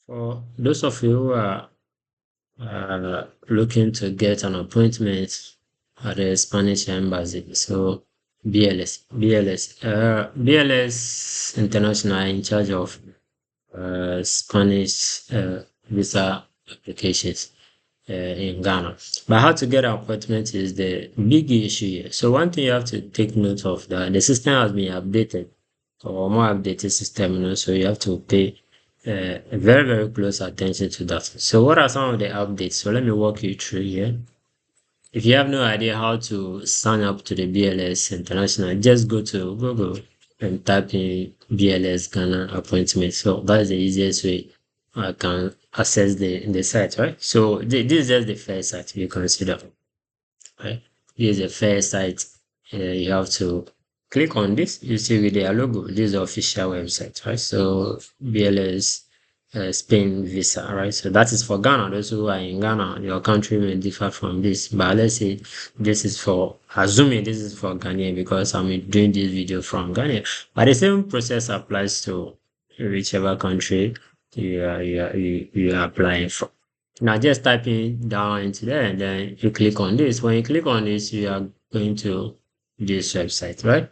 For those of you who are looking to get an appointment at the Spanish embassy, so BLS International in charge of Spanish visa applications in Ghana. But how to get an appointment is the big issue here. So one thing you have to take note of that the system has been updated or more updated system, so you have to pay very, very close attention to that. So what are some of the updates? So let me walk you through here. If you have no idea how to sign up to the BLS International, just go to Google and type in BLS Ghana appointment. So that's the easiest way I can access the site, right? So this is just the first site you consider, right? This is the first site. You have to click on this. You see with their logo. This is the official website, right? So BLS Spain Visa, right? So that is for Ghana. Those who are in Ghana, your country may differ from this, but let's say this is for, assuming this is for Ghana because I'm doing this video from Ghana. But the same process applies to whichever country you are applying for. Now just typing down into there and then you click on this. When you click on this, you are going to this website, right?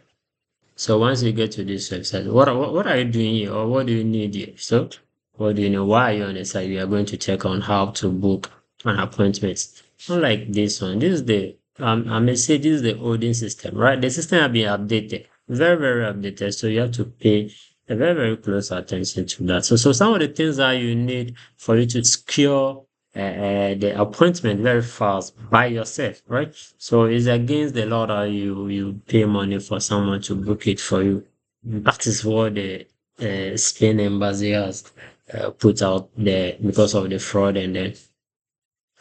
So once you get to this website, what are you doing here or what do you need here? So what do you know? Why are you on the site? We are going to check on how to book an appointment. Unlike this one, this is the I may say this is the olden system, right? The system has been updated, very, very updated. So you have to pay a very, very close attention to that. So some of the things that you need for you to secure the appointment very fast by yourself, right? So it's against the law that you pay money for someone to book it for you. That is what the Spain embassy has put out there because of the fraud and the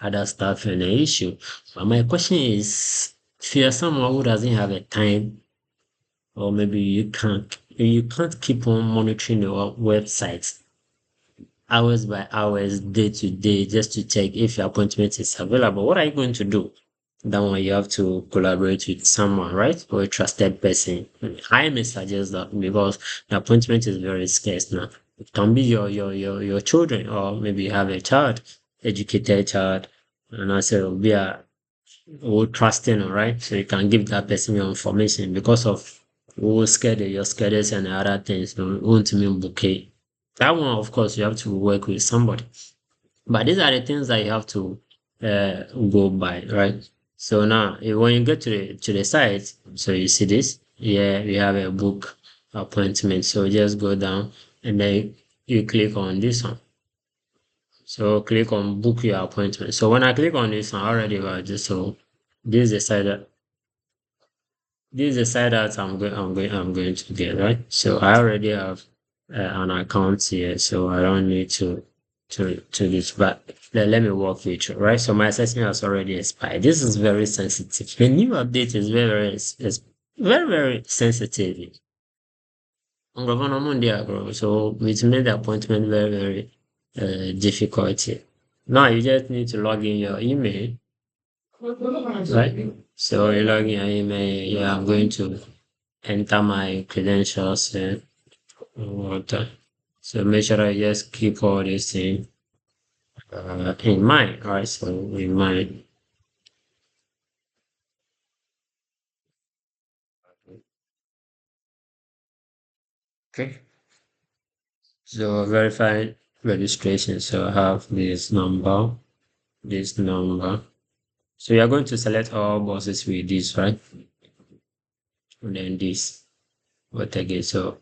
other stuff and the issue. But my question is, if you're someone who doesn't have a time, or maybe you can't keep on monitoring your website hours by hours, day to day, just to check if your appointment is available. What are you going to do? That one you have to collaborate with someone, right? Or a trusted person. I may suggest that because the appointment is very scarce now. It can be your children, or maybe you have a child, educated child, and I say be a old trusting, all right? So you can give that person your information because of schedule, your schedules and other things. Don't want to mean bouquet. That one, of course, you have to work with somebody. But these are the things that you have to go by, right? So now, when you get to the site, so you see this, yeah, we have a book appointment. So just go down and then you click on this one. So click on book your appointment. So when I click on this one, I already got this. So this is the site that I'm going to get, right? So I already have an account here, so I don't need to this. But let me walk you through, right? So my assessment has already expired. This is very sensitive. The new update is very, very sensitive. So it made the appointment very, very difficult here. Now you just need to log in your email, right? So you log in your email. Yeah, I'm going to enter my credentials and water. So make sure I just keep all these things in mind, right? So in mind. Okay. So verify registration. So I have this number, this number. So you're going to select all boxes with this, right? And then this. What again? So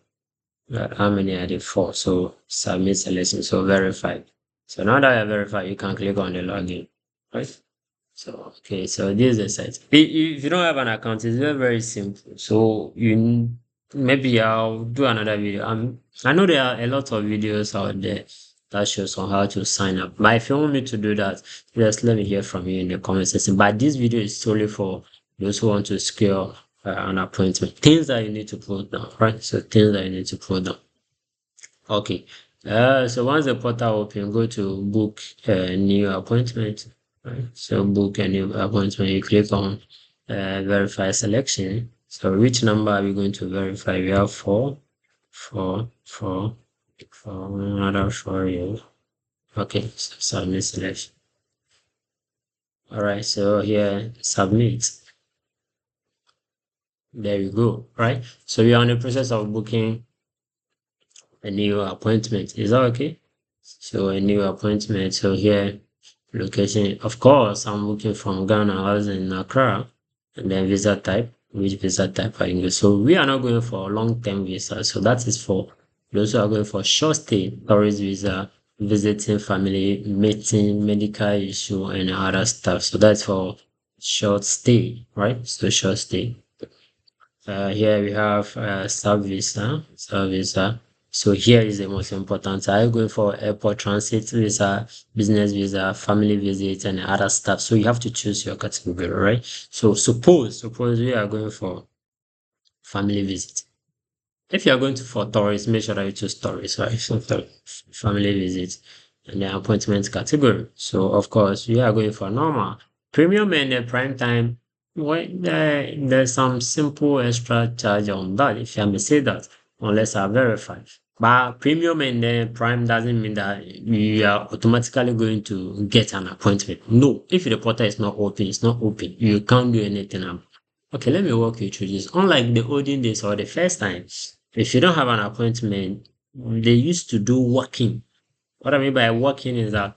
how many are there? 4. So submit selection. So verify. So now that I verify, you can click on the login, right? So okay, so this is the site. If you don't have an account, it's very, very simple. So maybe I'll do another video. I know there are a lot of videos out there that shows on how to sign up. But if you want me to do that, just let me hear from you in the comment section. But this video is solely for those who want to secure an appointment. Things that you need to put down, right? So things that you need to put down. Okay. So once the portal open, go to book a new appointment. Right? So book a new appointment. You click on verify selection. So which number are we going to verify? We have 4, 4, 4, 4, another 4 here. Okay, so submit selection. All right, so here submit. There you go. Right. So you're on the process of booking a new appointment. Is that okay? So a new appointment. So here location. Of course, I'm looking from Ghana. I was in Accra, and then visa type. Which visa type are you going? So we are not going for a long-term visa. So that is for those who are going for short stay, tourist visa, visiting family, meeting, medical issue, and other stuff. So that's for short stay, right? So short stay. Here we have sub visa, sub visa. So here is the most important. Are you going for airport transit visa, business visa, family visit, and other stuff? So you have to choose your category, right? So suppose we are going for family visit. If you are going to for tourists, make sure that you choose tourists, right? So family visit and the appointment category. So of course, you are going for normal, premium, and the prime time. Well, there's some simple extra charge on that, if I may say that, unless I verify. But premium and then prime doesn't mean that you are automatically going to get an appointment. No, if the portal is not open, it's not open. You can't do anything about. Okay, let me walk you through this. Unlike the olden days or the first time, if you don't have an appointment, they used to do walking. What I mean by walking is that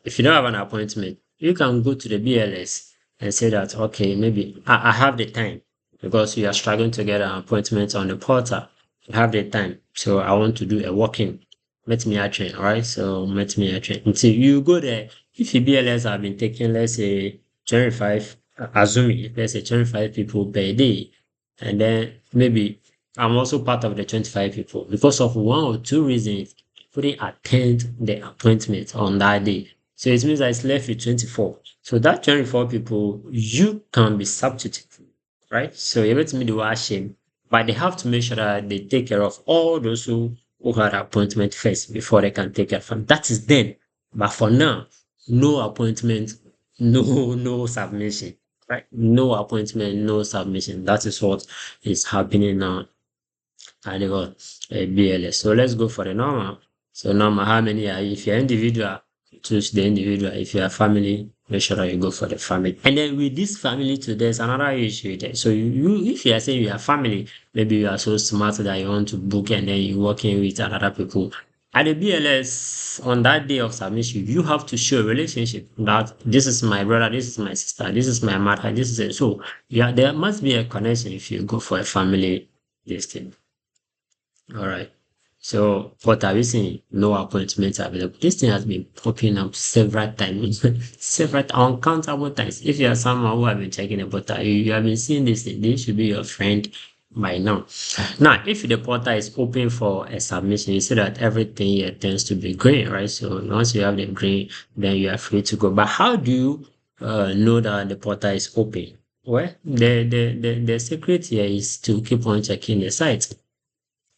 if you don't have an appointment, you can go to the BLS and say that, okay, maybe I have the time because you are struggling to get an appointment on the portal. You have the time. So I want to do a walk-in. Met me at train, all right? So met me at train. Until you go there, if your BLS have been taking, let's say, 25, assuming, let's say 25 people per day, and then maybe I'm also part of the 25 people because of one or two reasons couldn't attend the appointment on that day. So it means I it's left with 24. So that 24 people, you can be substituted, right? So you're able to meet the washing, but they have to make sure that they take care of all those who had appointment first before they can take care of them. That is then. But for now, no appointment, no submission, right? No appointment, no submission. That is what is happening now and they got a BLS. So let's go for the normal. So normal, how many are you? If you're individual, choose the individual. If you are family, make sure that you go for the family. And then with this family too, there's another issue there. So if you are saying you are family, maybe you are so smart that you want to book and then you're working with other people. At the BLS, on that day of submission, you have to show a relationship that this is my brother, this is my sister, this is my mother, this is it. So yeah, there must be a connection if you go for a family this thing. All right. So what are we seeing? No appointments available. This thing has been popping up several times, several uncountable times. If you are someone who have been checking the portal, you have been seeing this thing. This should be your friend by now. Now, if the portal is open for a submission, you see that everything here tends to be green, right? So once you have the green, then you are free to go. But how do you know that the portal is open? Well, the secret here is to keep on checking the site.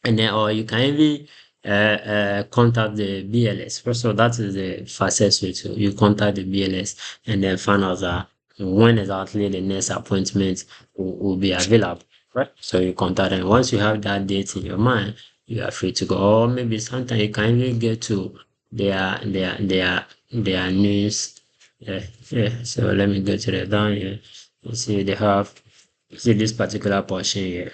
And then or you can even contact the BLS. First of all, that is the fastest way to you contact the BLS and then find out that when exactly the next appointment will be available. Right. So you contact them. Once you have that date in your mind, you are free to go. Or maybe sometimes you can even get to their news. Yeah. So let me go to the down here. You see they have you see this particular portion here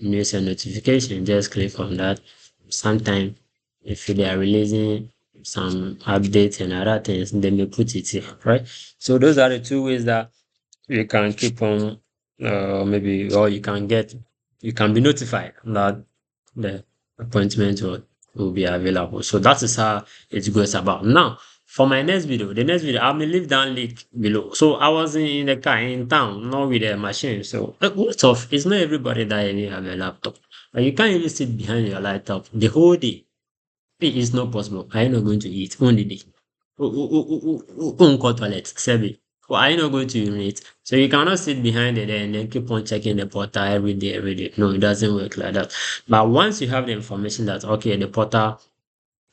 news and notification, just click on that. Sometime if they are releasing some updates and other things, they may put it here, right? So those are the two ways that you can keep on maybe or you can be notified that the appointment will be available. So that is how it goes about. Now, for my next video, the next video, I will leave down link below. So I was in the car in town, not with a machine. So what of it's not everybody that even have a laptop. And you can't even sit behind your laptop the whole day. It is not possible. I'm not going to eat only day. Toilet, Sebi. Well, are you not going to urinate? So you cannot sit behind it and then keep on checking the portal every day, every day. No, it doesn't work like that. But once you have the information that okay, the portal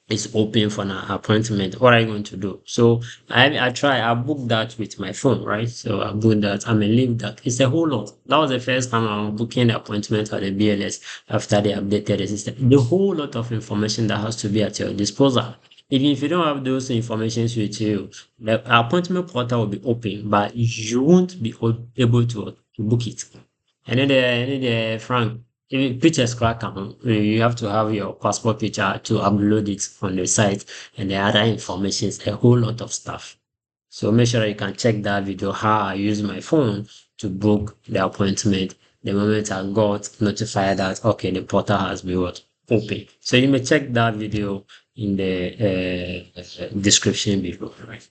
is open for an appointment, what are you going to do? So I booked that with my phone, right? So I booked that, I may leave that. It's a whole lot. That was the first time I'm booking the appointment at the BLS after they updated the system. The whole lot of information that has to be at your disposal. Even if you don't have those informations with you, the appointment portal will be open, but you won't be able to book it. And then Frank, even pictures crack on. You have to have your passport picture to upload it on the site, and the other information is a whole lot of stuff. So make sure you can check that video, how I use my phone to book the appointment. The moment I got notified that, okay, the portal has been open. So you may check that video in the description below. Right?